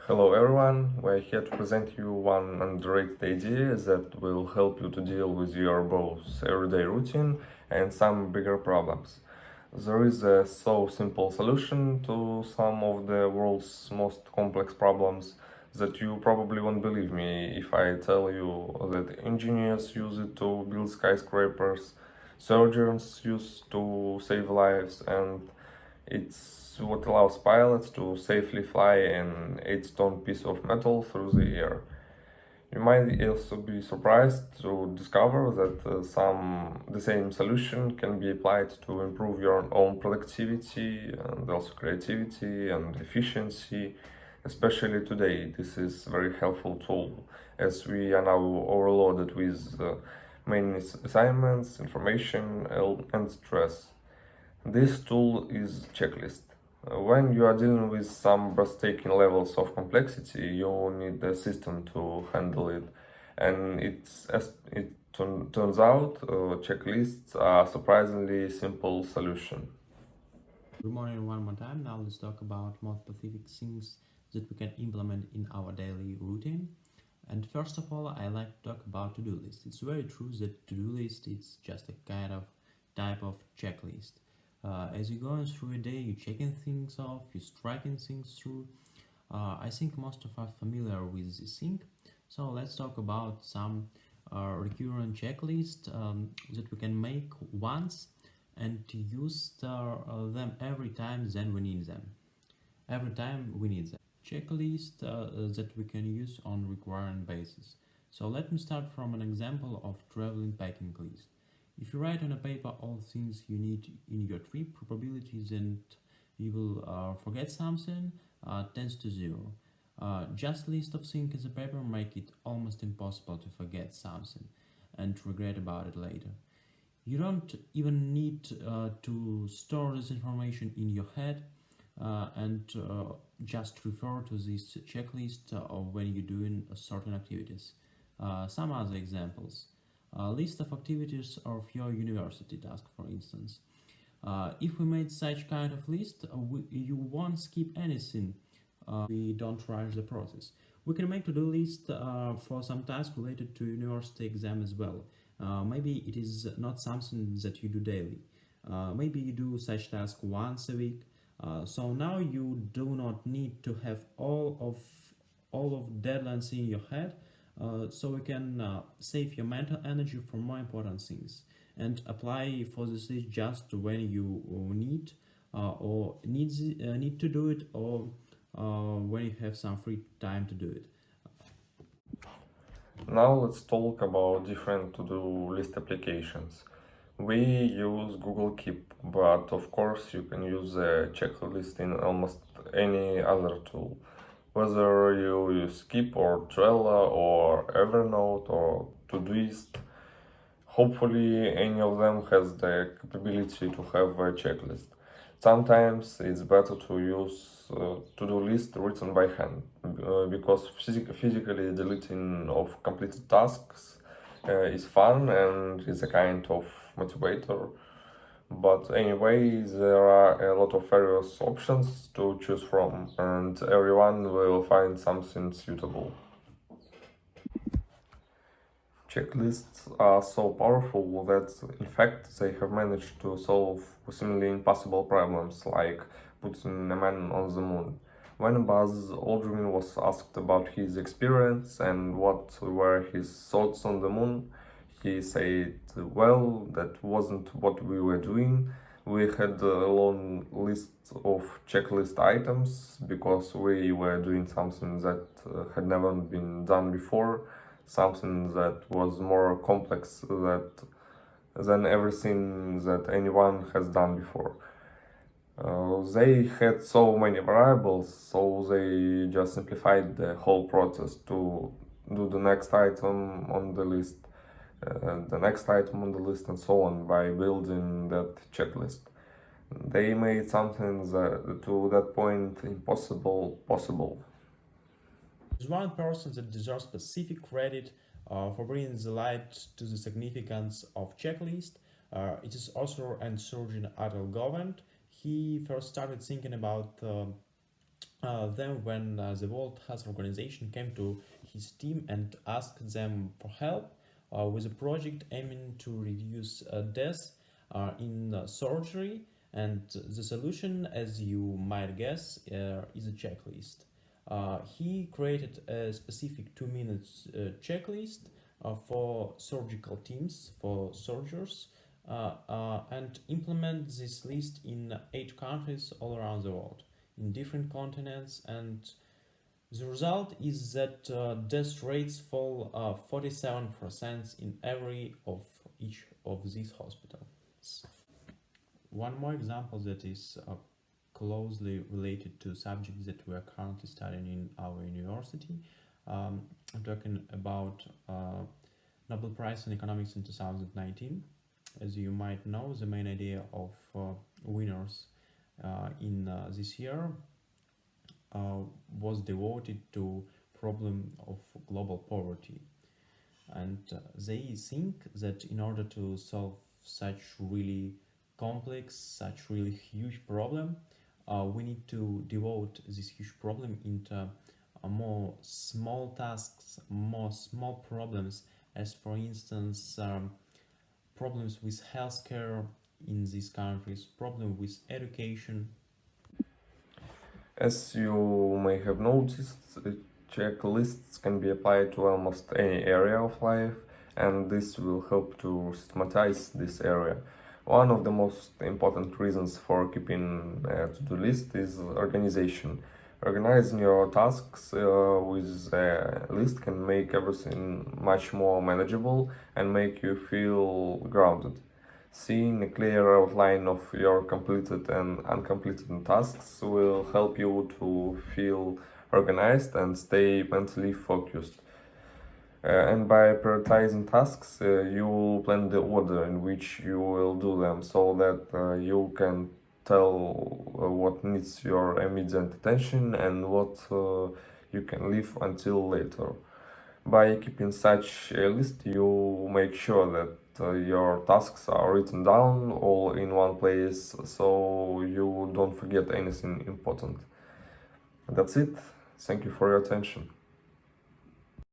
Hello everyone, we're here to present you one underrated idea that will help you to deal with your both everyday routine and some bigger problems. There is a so simple solution to some of the world's most complex problems that you probably won't believe me if I tell you that engineers use it to build skyscrapers, surgeons use to save lives, and it's what allows pilots to safely fly an 8-ton piece of metal through the air. You might also be surprised to discover that the same solution can be applied to improve your own productivity and also creativity and efficiency. Especially today, this is a very helpful tool as we are now overloaded with many assignments, information, and stress. This tool is checklist. When you are dealing with some breathtaking levels of complexity, you need a system to handle it. And as it turns out, checklists are a surprisingly simple solution. Good morning one more time. Now let's talk about more specific things that we can implement in our daily routine. And first of all, I like to talk about to-do list. It's very true that to-do list is just a kind of type of checklist. As you're going through a day, you're checking things off, you're striking things through. I think most of us are familiar with this thing. So let's talk about some recurrent checklist that we can make once and to use them every time then we need them. Every time we need them. Checklist that we can use on recurrent basis. So let me start from an example of traveling packing list. If you write on a paper all things you need in your trip, probabilities and you will forget something tends to zero. Just list of things in the paper make it almost impossible to forget something and regret about it later. You don't even need to store this information in your head and just refer to this checklist when you're doing certain activities. Some other examples. A list of activities of your university task, for instance. If we made such kind of list, you won't skip anything. We don't rush the process. We can make to-do list for some tasks related to university exam as well. Maybe it is not something that you do daily. Maybe you do such task once a week. So now you do not need to have all of deadlines in your head. So you can save your mental energy for more important things and apply for this list just when you need or need to do it, or when you have some free time to do it. Now let's talk about different to-do list applications. We use Google Keep, but of course you can use a checklist in almost any other tool. Whether you use Keep or Trello or Evernote or Todoist, hopefully any of them has the capability to have a checklist. Sometimes it's better to use to-do list written by hand because physically deleting of completed tasks is fun and is a kind of motivator. But anyway, there are a lot of various options to choose from, and everyone will find something suitable. Checklists are so powerful that, in fact, they have managed to solve seemingly impossible problems like putting a man on the moon. When Buzz Aldrin was asked about his experience and what were his thoughts on the moon, he said, well, that wasn't what we were doing. We had a long list of checklist items because we were doing something that had never been done before, something that was more complex than everything that anyone has done before. They had so many variables, so they just simplified the whole process to do the next item on the list, the next item on the list, and so on by building that checklist. They made something that, to that point, impossible possible. There's one person that deserves specific credit for bringing the light to the significance of checklist. It is author and surgeon Adel Govend. He first started thinking about Then, when the World Health Organization came to his team and asked them for help with a project aiming to reduce deaths in surgery, and the solution, as you might guess, is a checklist. He created a specific 2 minute checklist for surgical teams, for soldiers, and implement this list in 8 countries all around the world, in different continents, and the result is that death rates fall 47% in every of each of these hospitals. One more example that is closely related to subjects that we are currently studying in our university. I'm talking about Nobel Prize in Economics in 2019. As you might know, the main idea of winners in this year was devoted to problem of global poverty, and they think that in order to solve such really complex, such really huge problem, we need to devote this huge problem into more small tasks, more small problems, as for instance problems with healthcare in these countries, problem with education. As you may have noticed, checklists can be applied to almost any area of life, and this will help to systematize this area. One of the most important reasons for keeping a to-do list is organization. Organizing your tasks with a list can make everything much more manageable and make you feel grounded. Seeing a clear outline of your completed and uncompleted tasks will help you to feel organized and stay mentally focused. And by prioritizing tasks, you will plan the order in which you will do them so that you can tell what needs your immediate attention and what you can leave until later. By keeping such a list, you make sure that your tasks are written down all in one place so you don't forget anything important. That's it. Thank you for your attention.